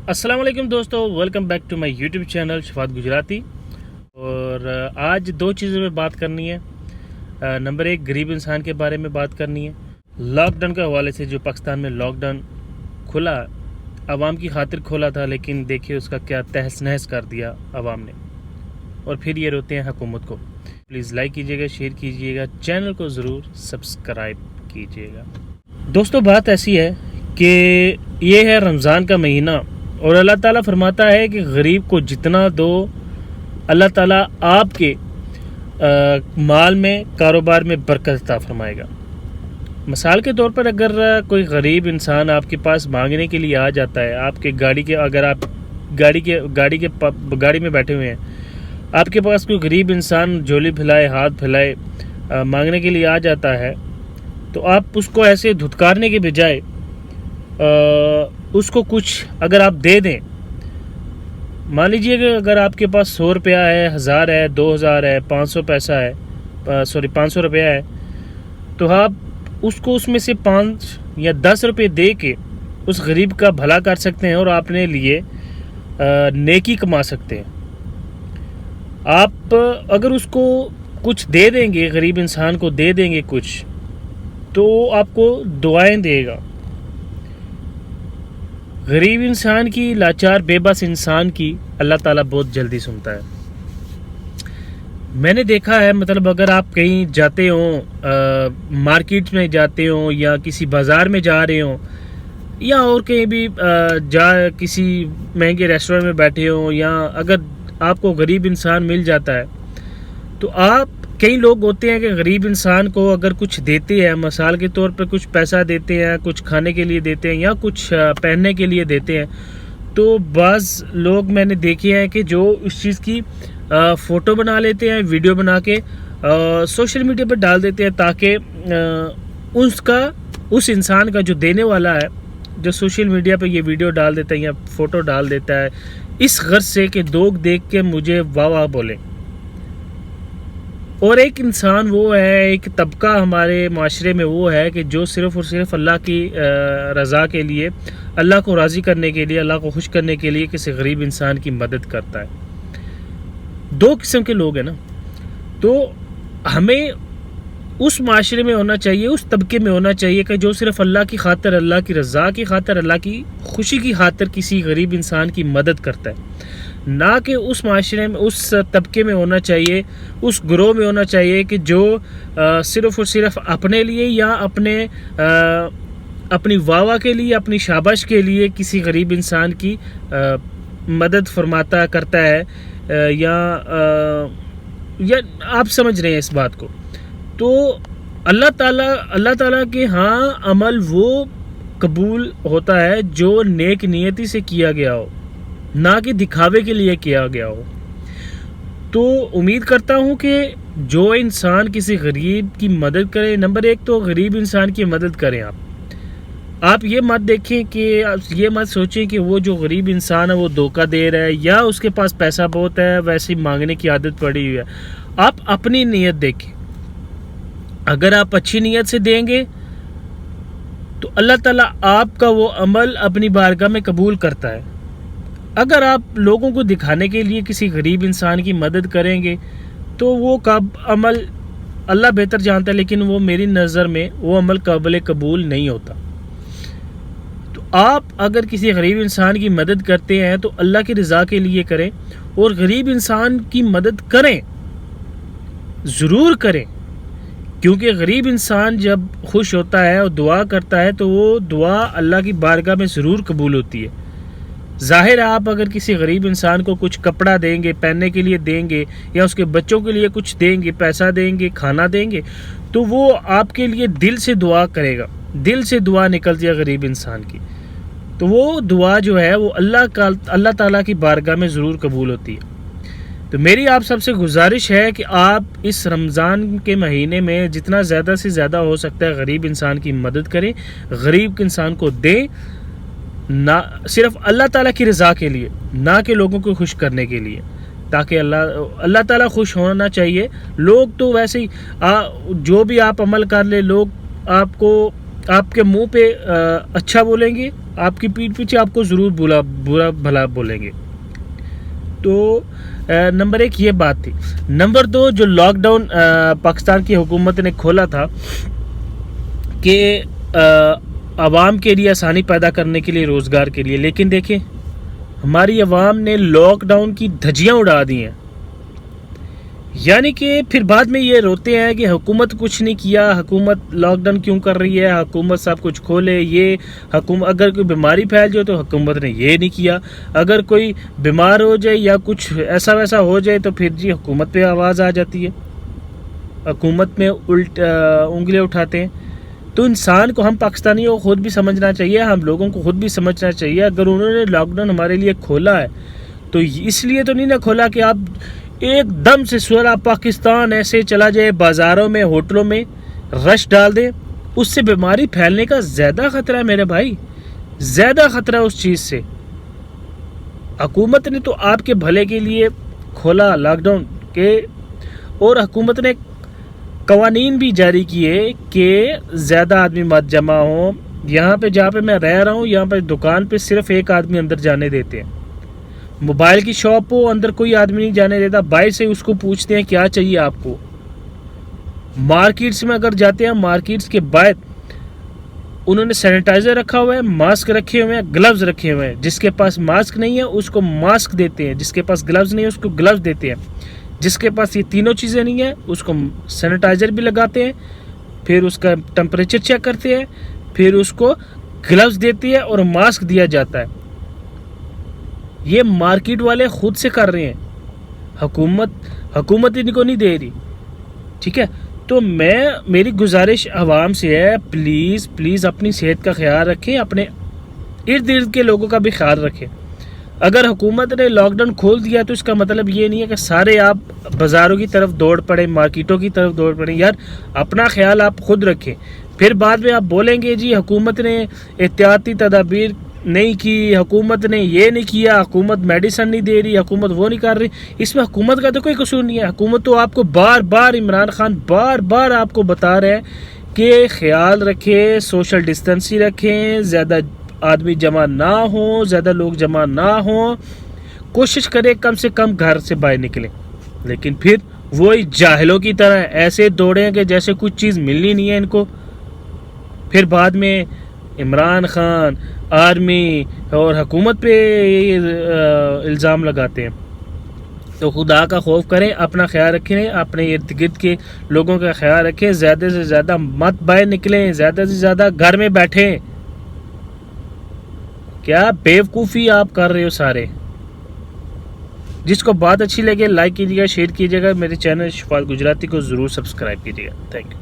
السلام علیکم دوستو، welcome back to my YouTube channel Shafaat Gujarati. اور آج دو چیزوں میں بات کرنی ہے۔ نمبر ایک، غریب انسان کے بارے میں بات کرنی ہے۔ لاک ڈاؤن کے حوالے سے جو پاکستان میں لاک ڈاؤن کھلا، عوام کی خاطر کھولا تھا، لیکن دیکھیے اس کا کیا تہس نہس کر دیا عوام نے، اور پھر یہ روتے ہیں حکومت کو۔ پلیز لائک کیجیے گا، شیئر کیجیے گا، چینل کو ضرور سبسکرائب کیجیے گا۔ دوستو، بات ایسی ہے کہ یہ ہے رمضان کا مہینہ، اور اللہ تعالیٰ فرماتا ہے کہ غریب کو جتنا دو، اللہ تعالیٰ آپ کے مال میں، کاروبار میں برکت عطا فرمائے گا۔ مثال کے طور پر، اگر کوئی غریب انسان آپ کے پاس مانگنے کے لیے آ جاتا ہے، آپ کے اگر آپ گاڑی میں بیٹھے ہوئے ہیں، آپ کے پاس کوئی غریب انسان جھولی پھیلائے، ہاتھ پھیلائے، مانگنے کے لیے آ جاتا ہے، تو آپ اس کو ایسے دھتکارنے کے بجائے اس کو کچھ اگر آپ دے دیں، مان لیجئے کہ اگر آپ کے پاس 100 روپیہ ہے، 1000 ہے، 2000 ہے، 500 پیسہ ہے، 500 روپیہ ہے، تو آپ اس کو اس میں سے 5 یا 10 روپے دے کے اس غریب کا بھلا کر سکتے ہیں، اور اپنے لیے نیکی کما سکتے ہیں۔ آپ اگر اس کو کچھ دے دیں گے، غریب انسان کو دے دیں گے کچھ، تو آپ کو دعائیں دے گا۔ غریب انسان کی، لاچار بے بس انسان کی اللہ تعالیٰ بہت جلدی سنتا ہے۔ میں نے دیکھا ہے، مطلب اگر آپ کہیں جاتے ہوں، مارکیٹ میں جاتے ہوں، یا کسی بازار میں جا رہے ہوں، یا اور کہیں بھی کسی مہنگے ریسٹورنٹ میں بیٹھے ہوں، یا اگر آپ کو غریب انسان مل جاتا ہے، تو کئی لوگ ہوتے ہیں کہ غریب انسان کو اگر کچھ دیتے ہیں، مثال کے طور پر کچھ پیسہ دیتے ہیں، کچھ کھانے کے لیے دیتے ہیں، یا کچھ پہننے کے لیے دیتے ہیں، تو بعض لوگ میں نے دیکھے ہیں کہ جو اس چیز کی فوٹو بنا لیتے ہیں، ویڈیو بنا کے سوشل میڈیا پر ڈال دیتے ہیں، تاکہ اس انسان کا جو دینے والا ہے، جو سوشل میڈیا پہ یہ ویڈیو ڈال دیتا ہے یا فوٹو ڈال دیتا ہے، اس غرض سے کہ لوگ دیکھ کے مجھے واہ واہ بولیں۔ اور ایک انسان وہ ہے، ایک طبقہ ہمارے معاشرے میں وہ ہے کہ جو صرف اور صرف اللہ کی رضا کے لیے، اللہ کو راضی کرنے کے لیے، اللہ کو خوش کرنے کے لیے کسی غریب انسان کی مدد کرتا ہے۔ دو قسم کے لوگ ہیں نا، تو ہمیں اس معاشرے میں ہونا چاہیے، اس طبقے میں ہونا چاہیے کہ جو صرف اللہ کی خاطر، اللہ کی رضا کی خاطر، اللہ کی خوشی کی خاطر کسی غریب انسان کی مدد کرتا ہے، نہ کہ اس معاشرے میں، اس طبقے میں ہونا چاہیے، اس گروہ میں ہونا چاہیے کہ جو صرف اور صرف اپنے لیے، یا اپنی واہ کے لیے، اپنی شاباش کے لیے کسی غریب انسان کی مدد فرماتا کرتا ہے، یا آپ سمجھ رہے ہیں اس بات کو۔ تو اللہ تعالیٰ کے ہاں عمل وہ قبول ہوتا ہے جو نیک نیتی سے کیا گیا ہو، نہ کہ دکھاوے کے لیے کیا گیا ہو۔ تو امید کرتا ہوں کہ جو انسان کسی غریب کی مدد کرے، نمبر ایک تو غریب انسان کی مدد کریں۔ آپ یہ مت دیکھیں کہ یہ مت سوچیں کہ وہ جو غریب انسان ہے وہ دھوکہ دے رہا ہے، یا اس کے پاس پیسہ بہت ہے، ویسے مانگنے کی عادت پڑی ہوئی ہے۔ آپ اپنی نیت دیکھیں، اگر آپ اچھی نیت سے دیں گے تو اللہ تعالیٰ آپ کا وہ عمل اپنی بارگاہ میں قبول کرتا ہے۔ اگر آپ لوگوں کو دکھانے کے لیے کسی غریب انسان کی مدد کریں گے، تو وہ عمل اللہ بہتر جانتا ہے، لیکن وہ میری نظر میں وہ عمل قابل قبول نہیں ہوتا۔ تو آپ اگر کسی غریب انسان کی مدد کرتے ہیں تو اللہ کی رضا کے لیے کریں، اور غریب انسان کی مدد کریں، ضرور کریں، کیونکہ غریب انسان جب خوش ہوتا ہے اور دعا کرتا ہے تو وہ دعا اللہ کی بارگاہ میں ضرور قبول ہوتی ہے۔ ظاہر ہے، آپ اگر کسی غریب انسان کو کچھ کپڑا دیں گے، پہننے کے لیے دیں گے، یا اس کے بچوں کے لیے کچھ دیں گے، پیسہ دیں گے، کھانا دیں گے، تو وہ آپ کے لیے دل سے دعا کرے گا، دل سے دعا نکلتی ہے غریب انسان کی، تو وہ دعا جو ہے وہ اللہ تعالیٰ کی بارگاہ میں ضرور قبول ہوتی ہے۔ تو میری آپ سب سے گزارش ہے کہ آپ اس رمضان کے مہینے میں جتنا زیادہ سے زیادہ ہو سکتا ہے غریب انسان کی مدد کریں، غریب انسان کو دیں، نہ صرف اللہ تعالیٰ کی رضا کے لیے، نہ کہ لوگوں کو خوش کرنے کے لیے، تاکہ اللہ تعالیٰ خوش ہونا چاہیے۔ لوگ تو ویسے ہی جو بھی آپ عمل کر لیں، لوگ آپ کے منہ پہ اچھا بولیں گے، آپ کی پیٹھ پیچھے آپ کو ضرور برا بھلا بولیں گے. تو نمبر 1 یہ بات تھی. نمبر 2 جو لاک ڈاؤن پاکستان کی حکومت نے کھولا تھا کہ عوام کے لیے آسانی پیدا کرنے کے لیے، روزگار کے لیے، لیکن دیکھیں ہماری عوام نے لاک ڈاؤن کی دھجیاں اڑا دی ہیں. یعنی کہ پھر بعد میں یہ روتے ہیں کہ حکومت کچھ نہیں کیا، حکومت لاک ڈاؤن کیوں کر رہی ہے، حکومت سب کچھ کھولے. یہ حکومت اگر کوئی بیماری پھیل جائے تو حکومت نے یہ نہیں کیا، اگر کوئی بیمار ہو جائے یا کچھ ایسا ویسا ہو جائے تو پھر جی حکومت پہ آواز آ جاتی ہے، حکومت میں انگلیاں اٹھاتے ہیں. تو انسان کو، ہم پاکستانیوں کو خود بھی سمجھنا چاہیے، ہم لوگوں کو خود بھی سمجھنا چاہیے. اگر انہوں نے لاک ڈاؤن ہمارے لیے کھولا ہے تو اس لیے تو نہیں نہ کھولا کہ آپ ایک دم سے سورا پاکستان ایسے چلا جائے، بازاروں میں، ہوٹلوں میں رش ڈال دے. اس سے بیماری پھیلنے کا زیادہ خطرہ ہے میرے بھائی، زیادہ خطرہ ہے اس چیز سے. حکومت نے تو آپ کے بھلے کے لیے کھولا لاک ڈاؤن کے، اور حکومت نے قوانین بھی جاری کیے کہ زیادہ آدمی مت جمع ہوں. یہاں پہ جہاں پہ میں رہ رہا ہوں، یہاں پہ دکان پہ صرف ایک آدمی اندر جانے دیتے ہیں. موبائل کی شاپ ہو، اندر کوئی آدمی نہیں جانے دیتا، باہر سے اس کو پوچھتے ہیں کیا چاہیے آپ کو. مارکیٹس میں اگر جاتے ہیں، مارکیٹس کے باہر انہوں نے سینیٹائزر رکھا ہوا ہے، ماسک رکھے ہوئے ہیں، گلوز رکھے ہوئے ہیں. جس کے پاس ماسک نہیں ہے اس کو ماسک دیتے ہیں، جس کے پاس گلوز نہیں ہے اس کو گلوز دیتے ہیں، جس کے پاس یہ تینوں چیزیں نہیں ہیں اس کو سینیٹائزر بھی لگاتے ہیں، پھر اس کا ٹمپریچر چیک کرتے ہیں، پھر اس کو گلوز دیتے ہیں اور ماسک دیا جاتا ہے. یہ مارکیٹ والے خود سے کر رہے ہیں، حکومت ان کو نہیں دے رہی. ٹھیک ہے، تو میری گزارش عوام سے ہے، پلیز پلیز اپنی صحت کا خیال رکھیں، اپنے ارد گرد کے لوگوں کا بھی خیال رکھیں. اگر حکومت نے لاک ڈاؤن کھول دیا تو اس کا مطلب یہ نہیں ہے کہ سارے آپ بازاروں کی طرف دوڑ پڑیں، مارکیٹوں کی طرف دوڑ پڑیں. یار اپنا خیال آپ خود رکھیں. پھر بعد میں آپ بولیں گے جی حکومت نے احتیاطی تدابیر نہیں کی، حکومت نے یہ نہیں کیا، حکومت میڈیسن نہیں دے رہی، حکومت وہ نہیں کر رہی. اس میں حکومت کا تو کوئی قصور نہیں ہے. حکومت تو آپ کو بار بار، عمران خان بار بار آپ کو بتا رہے ہیں کہ خیال رکھیں، سوشل ڈسٹینسی رکھیں، زیادہ آدمی جمع نہ ہوں، زیادہ لوگ جمع نہ ہوں، کوشش کریں کم سے کم گھر سے باہر نکلیں. لیکن پھر وہی جاہلوں کی طرح ایسے دوڑیں کہ جیسے کچھ چیز ملنی نہیں ہے ان کو. پھر بعد میں عمران خان، آرمی اور حکومت پہ الزام لگاتے ہیں. تو خدا کا خوف کریں، اپنا خیال رکھیں، اپنے ارد گرد کے لوگوں کا خیال رکھیں، زیادہ سے زیادہ مت باہر نکلیں، زیادہ سے زیادہ گھر میں بیٹھیں. کیا بیوقوفی آپ کر رہے ہو سارے. جس کو بات اچھی لگے لائک کیجیے گا، شیئر کیجیے گا. میرے چینل شفاعت گجراتی کو ضرور سبسکرائب کیجیے گا. Thank you.